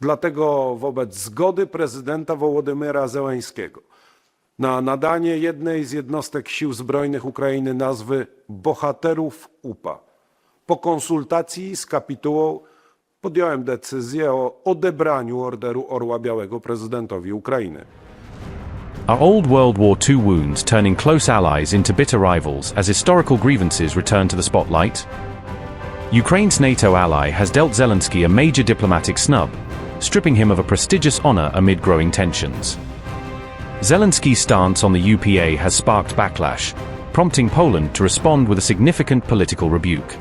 Dlatego wobec zgody prezydenta Wołodymyra Zełenskiego na nadanie jednej z jednostek sił zbrojnych Ukrainy nazwy Bohaterów UPA, po konsultacji z kapitułą podjąłem decyzję o odebraniu Orderu Orła Białego prezydentowi Ukrainy. Are old World War II wounds turning close allies into bitter rivals as historical grievances return to the spotlight? Ukraine's NATO ally has dealt Zelensky a major diplomatic snub, stripping him of a prestigious honor amid growing tensions. Zelensky's stance on the UPA has sparked backlash, prompting Poland to respond with a significant political rebuke.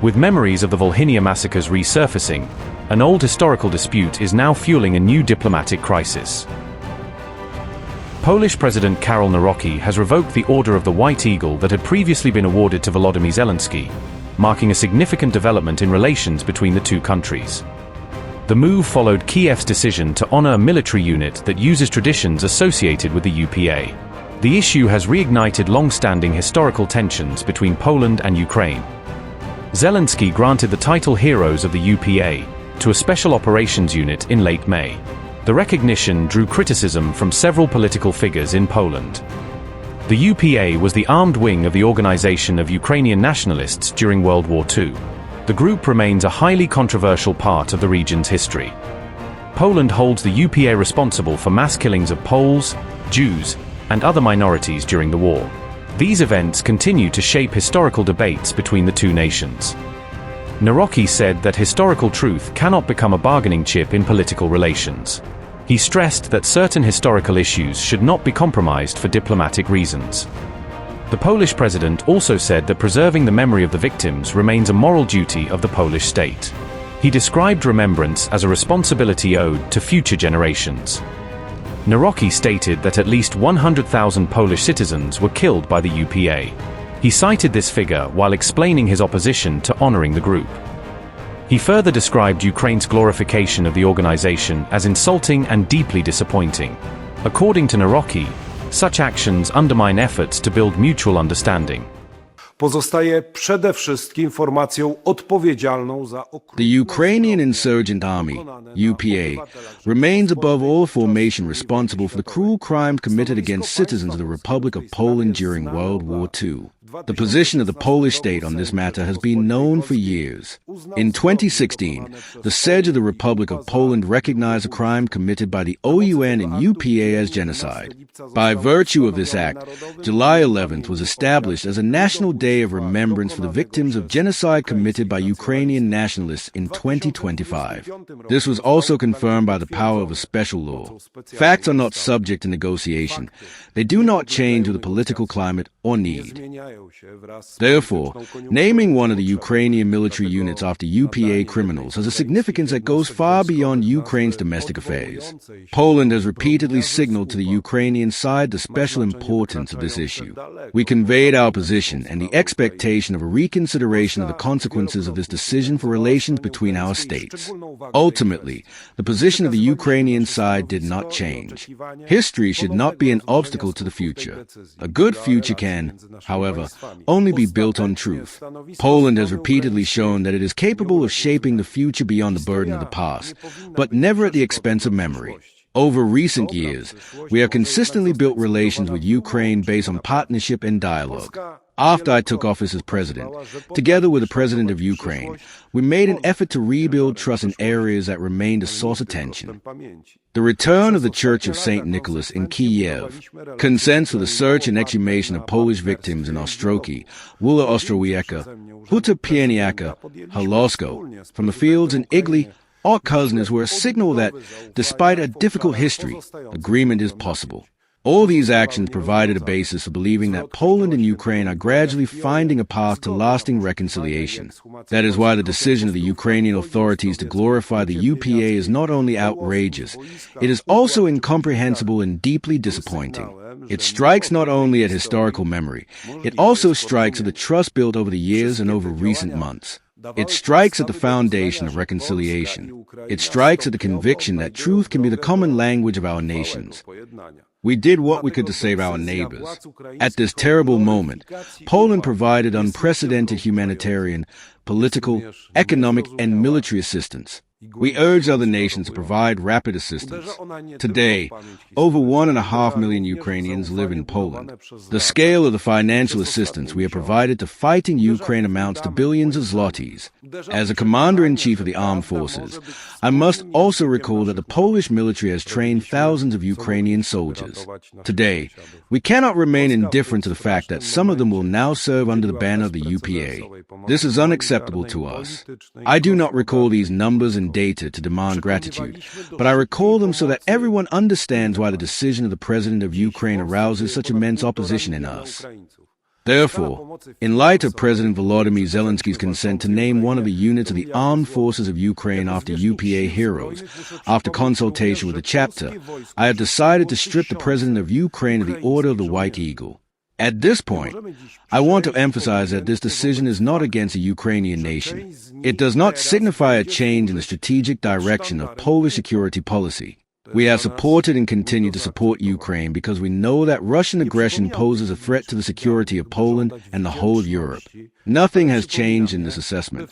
With memories of the Volhynia massacres resurfacing, an old historical dispute is now fueling a new diplomatic crisis. Polish President Karol Nawrocki has revoked the Order of the White Eagle that had previously been awarded to Volodymyr Zelensky, marking a significant development in relations between the two countries. The move followed Kyiv's decision to honor a military unit that uses traditions associated with the UPA. The issue has reignited long-standing historical tensions between Poland and Ukraine. Zelensky granted the title Heroes of the UPA to a special operations unit in late May. The recognition drew criticism from several political figures in Poland. The UPA was the armed wing of the organization of Ukrainian nationalists during World War II. The group remains a highly controversial part of the region's history. Poland holds the UPA responsible for mass killings of Poles, Jews, and other minorities during the war. These events continue to shape historical debates between the two nations. Nawrocki said that historical truth cannot become a bargaining chip in political relations. He stressed that certain historical issues should not be compromised for diplomatic reasons. The Polish president also said that preserving the memory of the victims remains a moral duty of the Polish state. He described remembrance as a responsibility owed to future generations. Nawrocki stated that at least 100,000 Polish citizens were killed by the UPA. He cited this figure while explaining his opposition to honoring the group. He further described Ukraine's glorification of the organization as insulting and deeply disappointing. According to Nawrocki, such actions undermine efforts to build mutual understanding. Pozostaje przede wszystkim formacją odpowiedzialną za The Ukrainian Insurgent Army, UPA, remains above all a formation responsible for the cruel crimes committed against citizens of the Republic of Poland during World War II. The position of the Polish state on this matter has been known for years. In 2016, the Sejm of the Republic of Poland recognized a crime committed by the OUN and UPA as genocide. By virtue of this act, July 11th was established as a national day of remembrance for the victims of genocide committed by Ukrainian nationalists in 2025. This was also confirmed by the power of a special law. Facts are not subject to negotiation. They do not change with the political climate or need. Therefore, naming one of the Ukrainian military units after UPA criminals has a significance that goes far beyond Ukraine's domestic affairs. Poland has repeatedly signaled to the Ukrainian side the special importance of this issue. We conveyed our position and the expectation of a reconsideration of the consequences of this decision for relations between our states. Ultimately, the position of the Ukrainian side did not change. History should not be an obstacle to the future. A good future can, however, only be built on truth. Poland has repeatedly shown that it is capable of shaping the future beyond the burden of the past, but never at the expense of memory. Over recent years, we have consistently built relations with Ukraine based on partnership and dialogue. After I took office as president, together with the president of Ukraine, we made an effort to rebuild trust in areas that remained a source of tension. The return of the Church of St. Nicholas in Kyiv, consents for the search and exhumation of Polish victims in Ostroki, Wola Ostrowiecka, Huta Pieniaka, Halosko, from the fields in Igli, or Kuznets were a signal that, despite a difficult history, agreement is possible. All these actions provided a basis for believing that Poland and Ukraine are gradually finding a path to lasting reconciliation. That is why the decision of the Ukrainian authorities to glorify the UPA is not only outrageous, it is also incomprehensible and deeply disappointing. It strikes not only at historical memory, it also strikes at the trust built over the years and over recent months. It strikes at the foundation of reconciliation. It strikes at the conviction that truth can be the common language of our nations. We did what we could to save our neighbors. At this terrible moment, Poland provided unprecedented humanitarian, political, economic, and military assistance. We urge other nations to provide rapid assistance. Today, over 1.5 million Ukrainians live in Poland. The scale of the financial assistance we have provided to fighting Ukraine amounts to billions of zlotys. As a commander-in-chief of the armed forces, I must also recall that the Polish military has trained thousands of Ukrainian soldiers. Today, we cannot remain indifferent to the fact that some of them will now serve under the banner of the UPA. This is unacceptable to us. I do not recall these numbers and data to demand gratitude, but I recall them so that everyone understands why the decision of the President of Ukraine arouses such immense opposition in us. Therefore, in light of President Volodymyr Zelensky's consent to name one of the units of the armed forces of Ukraine after UPA heroes, after consultation with the chapter, I have decided to strip the President of Ukraine of the Order of the White Eagle. At this point, I want to emphasize that this decision is not against the Ukrainian nation. It does not signify a change in the strategic direction of Polish security policy. We have supported and continue to support Ukraine because we know that Russian aggression poses a threat to the security of Poland and the whole of Europe. Nothing has changed in this assessment.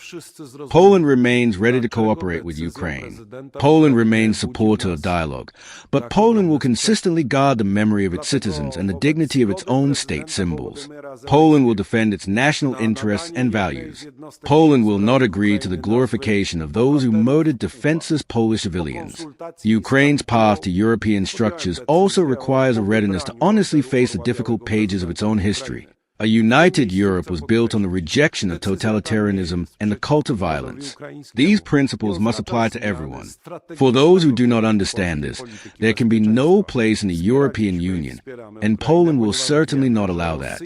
Poland remains ready to cooperate with Ukraine. Poland remains supporter of dialogue. But Poland will consistently guard the memory of its citizens and the dignity of its own state symbols. Poland will defend its national interests and values. Poland will not agree to the glorification of those who murdered defenseless Polish civilians. Ukraine's path to European structures also requires a readiness to honestly face the difficult pages of its own history. A united Europe was built on the rejection of totalitarianism and the cult of violence. These principles must apply to everyone. For those who do not understand this, there can be no place in the European Union, and Poland will certainly not allow that.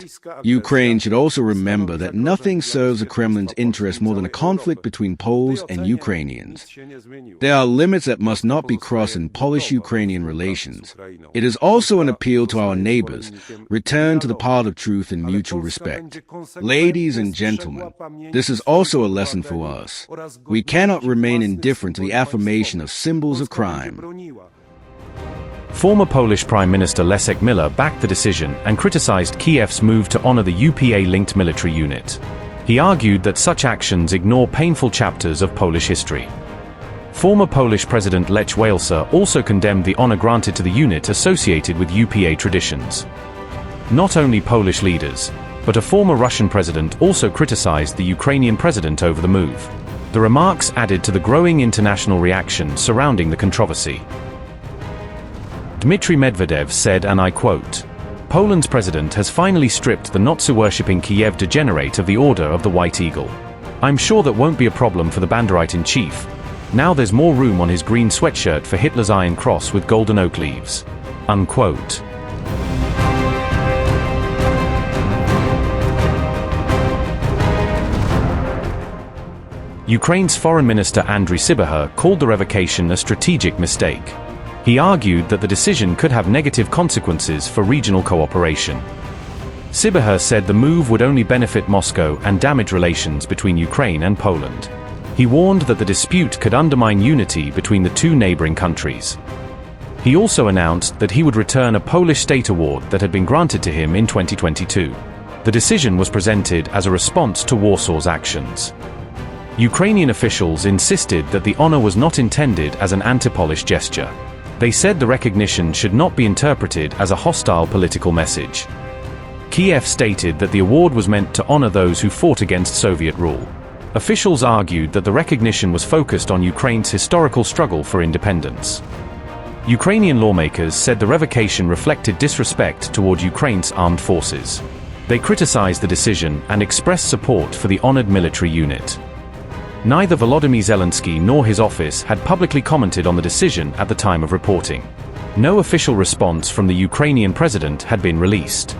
Ukraine should also remember that nothing serves the Kremlin's interest more than a conflict between Poles and Ukrainians. There are limits that must not be crossed in Polish-Ukrainian relations. It is also an appeal to our neighbors: return to the path of truth and mutual respect. Ladies and gentlemen, this is also a lesson for us. We cannot remain indifferent to the affirmation of symbols of crime. Former Polish Prime Minister Leszek Miller backed the decision and criticized Kyiv's move to honor the UPA-linked military unit. He argued that such actions ignore painful chapters of Polish history. Former Polish President Lech Wałęsa also condemned the honor granted to the unit associated with UPA traditions. Not only Polish leaders, but a former Russian president also criticized the Ukrainian president over the move. The remarks added to the growing international reaction surrounding the controversy. Dmitry Medvedev said, and I quote, "Poland's president has finally stripped the Nazi-worshipping Kyiv degenerate of the Order of the White Eagle. I'm sure that won't be a problem for the Banderite-in-chief. Now there's more room on his green sweatshirt for Hitler's Iron Cross with golden oak leaves." Unquote. Ukraine's Foreign Minister Andriy Sybiha called the revocation a strategic mistake. He argued that the decision could have negative consequences for regional cooperation. Sybiha said the move would only benefit Moscow and damage relations between Ukraine and Poland. He warned that the dispute could undermine unity between the two neighboring countries. He also announced that he would return a Polish State Award that had been granted to him in 2022. The decision was presented as a response to Warsaw's actions. Ukrainian officials insisted that the honor was not intended as an anti-Polish gesture. They said the recognition should not be interpreted as a hostile political message. Kyiv stated that the award was meant to honor those who fought against Soviet rule. Officials argued that the recognition was focused on Ukraine's historical struggle for independence. Ukrainian lawmakers said the revocation reflected disrespect toward Ukraine's armed forces. They criticized the decision and expressed support for the honored military unit. Neither Volodymyr Zelensky nor his office had publicly commented on the decision at the time of reporting. No official response from the Ukrainian president had been released.